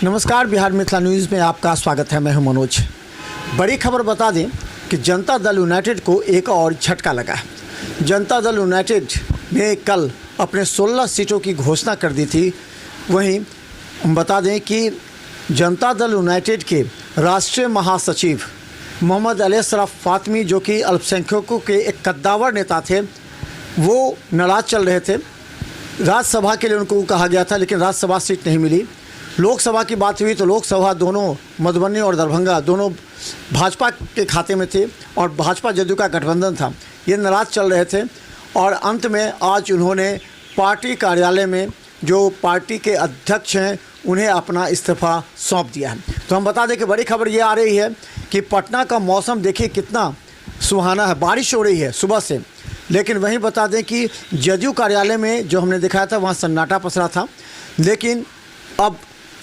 नमस्कार, बिहार मिथिला न्यूज़ में आपका स्वागत है। मैं हूं मनोज। बड़ी खबर बता दें कि जनता दल यूनाइटेड को एक और झटका लगा है। जनता दल यूनाइटेड ने कल अपने 16 सीटों की घोषणा कर दी थी। वहीं हम बता दें कि जनता दल यूनाइटेड के राष्ट्रीय महासचिव मोहम्मद अली अशरफ फातमी, जो कि अल्पसंख्यकों के एक कद्दावर नेता थे, वो नाराज़ चल रहे थे। राज्यसभा के लिए उनको कहा गया था, लेकिन राज्यसभा सीट नहीं मिली। लोकसभा की बात हुई तो लोकसभा दोनों मधुबनी और दरभंगा दोनों भाजपा के खाते में थे और भाजपा जदयू का गठबंधन था। ये नाराज़ चल रहे थे और अंत में आज उन्होंने पार्टी कार्यालय में जो पार्टी के अध्यक्ष हैं उन्हें अपना इस्तीफ़ा सौंप दिया है। तो हम बता दें कि बड़ी खबर ये आ रही है कि पटना का मौसम देखिए कितना सुहाना है। बारिश हो रही है सुबह से, लेकिन वहीं बता दें कि जदयू कार्यालय में जो हमने दिखाया था वहाँ सन्नाटा पसरा था। लेकिन अब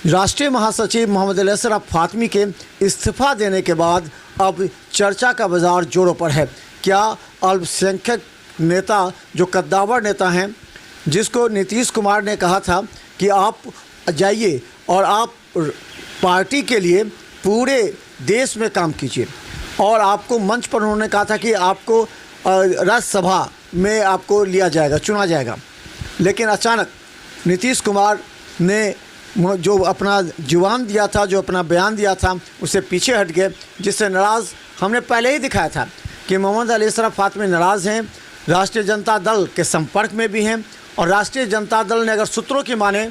राष्ट्रीय महासचिव मोहम्मद अली अशरफ फातमी के इस्तीफ़ा देने के बाद अब चर्चा का बाज़ार जोरों पर है। क्या अल्पसंख्यक नेता, जो कद्दावर नेता हैं, जिसको नीतीश कुमार ने कहा था कि आप जाइए और आप पार्टी के लिए पूरे देश में काम कीजिए, और आपको मंच पर उन्होंने कहा था कि आपको राज्यसभा में आपको लिया जाएगा, चुना जाएगा। लेकिन अचानक नीतीश कुमार ने जो अपना जुबान दिया था, जो अपना बयान दिया था, उससे पीछे हट गए, जिससे नाराज़ हमने पहले ही दिखाया था कि मोहम्मद अली अशरफ फातमी नाराज़ हैं, राष्ट्रीय जनता दल के संपर्क में भी हैं, और राष्ट्रीय जनता दल ने अगर सूत्रों की माने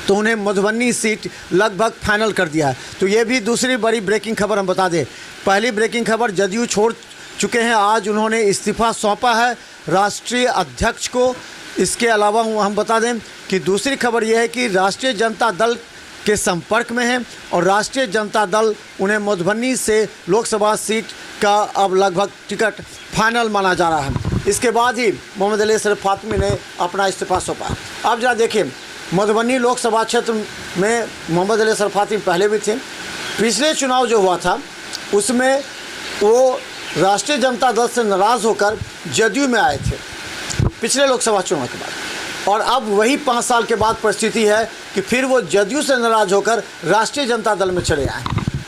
तो उन्हें मधुबनी सीट लगभग फाइनल कर दिया है। तो ये भी दूसरी बड़ी ब्रेकिंग खबर हम बता दें। पहली ब्रेकिंग खबर, जदयू छोड़ चुके हैं, आज उन्होंने इस्तीफ़ा सौंपा है राष्ट्रीय अध्यक्ष को। इसके अलावा हम बता दें कि दूसरी खबर यह है कि राष्ट्रीय जनता दल के संपर्क में है और राष्ट्रीय जनता दल उन्हें मधुबनी से लोकसभा सीट का अब लगभग टिकट फाइनल माना जा रहा है। इसके बाद ही मोहम्मद अली अशरफ फातमी ने अपना इस्तीफ़ा सौंपा। अब जरा देखिए, मधुबनी लोकसभा क्षेत्र में मोहम्मद अली अशरफ फातमी पहले भी थे। पिछले चुनाव जो हुआ था उसमें वो राष्ट्रीय जनता दल से नाराज़ होकर जदयू में आए थे पिछले लोकसभा चुनाव के बाद, और अब वही 5 साल के बाद परिस्थिति है कि फिर वो जदयू से नाराज़ होकर राष्ट्रीय जनता दल में चले आए।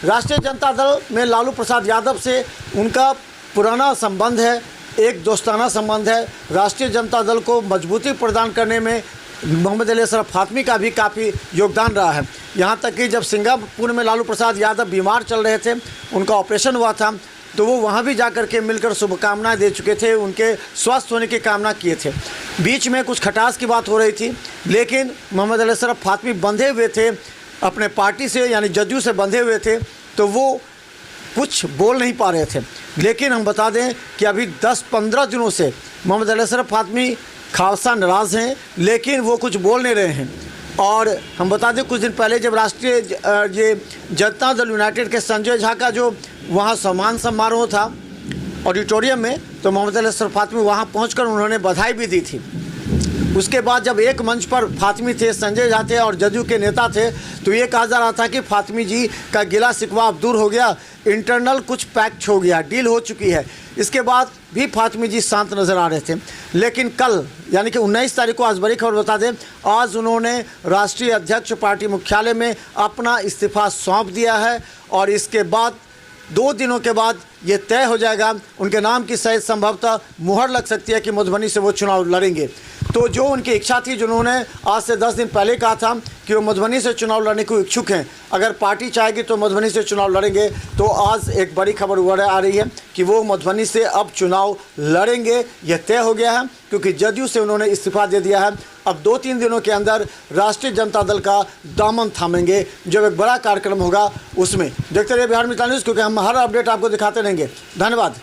राष्ट्रीय जनता दल में लालू प्रसाद यादव से उनका पुराना संबंध है, एक दोस्ताना संबंध है। राष्ट्रीय जनता दल को मजबूती प्रदान करने में मोहम्मद अली अशरफ फातमी का भी काफ़ी योगदान रहा है। यहाँ तक कि जब सिंगापुर में लालू प्रसाद यादव बीमार चल रहे थे, उनका ऑपरेशन हुआ था, तो वो वहाँ भी जाकर के मिलकर शुभकामनाएं दे चुके थे, उनके स्वस्थ होने की कामना किए थे। बीच में कुछ खटास की बात हो रही थी, लेकिन मोहम्मद अली अशरफ फातमी बंधे हुए थे अपने पार्टी से, यानी जदयू से बंधे हुए थे, तो वो कुछ बोल नहीं पा रहे थे। लेकिन हम बता दें कि अभी 10-15 दिनों से मोहम्मद अली अशरफ फातमी खासा नाराज़ हैं, लेकिन वो कुछ बोल नहीं रहे हैं। और हम बता दें कुछ दिन पहले जब राष्ट्रीय ये जनता दल यूनाइटेड के संजय झा का जो वहाँ सम्मान समारोह था ऑडिटोरियम में, तो मोहम्मद अली अशरफ फातमी वहाँ पहुँचकर उन्होंने बधाई भी दी थी। उसके बाद जब एक मंच पर फातमी थे, संजय झा थे और जदयू के नेता थे, तो ये कहा जा रहा था कि फातमी जी का गिला शिकवा अब दूर हो गया, इंटरनल कुछ पैक्ट हो गया, डील हो चुकी है। इसके बाद भी फातमी जी शांत नज़र आ रहे थे। लेकिन कल यानी कि 19 तारीख को, आज बड़ी खबर बता दें, आज उन्होंने राष्ट्रीय अध्यक्ष पार्टी मुख्यालय में अपना इस्तीफ़ा सौंप दिया है और इसके बाद 2 दिनों के बाद ये तय हो जाएगा, उनके नाम की सहित संभवतः मुहर लग सकती है कि मधुबनी से वो चुनाव लड़ेंगे। तो जो उनकी इच्छा थी, जिन्होंने आज से 10 दिन पहले कहा था कि वो मधुबनी से चुनाव लड़ने को इच्छुक हैं, अगर पार्टी चाहेगी तो मधुबनी से चुनाव लड़ेंगे, तो आज एक बड़ी खबर उभर आ रही है कि वो मधुबनी से अब चुनाव लड़ेंगे। यह तय हो गया है क्योंकि जदयू से उन्होंने इस्तीफ़ा दे दिया है। अब 2-3 दिनों के अंदर राष्ट्रीय जनता दल का दामन थामेंगे, जब एक बड़ा कार्यक्रम होगा उसमें। देखते रहिए बिहार मिथिला न्यूज़, क्योंकि हम हर अपडेट आपको दिखाते रहेंगे। धन्यवाद।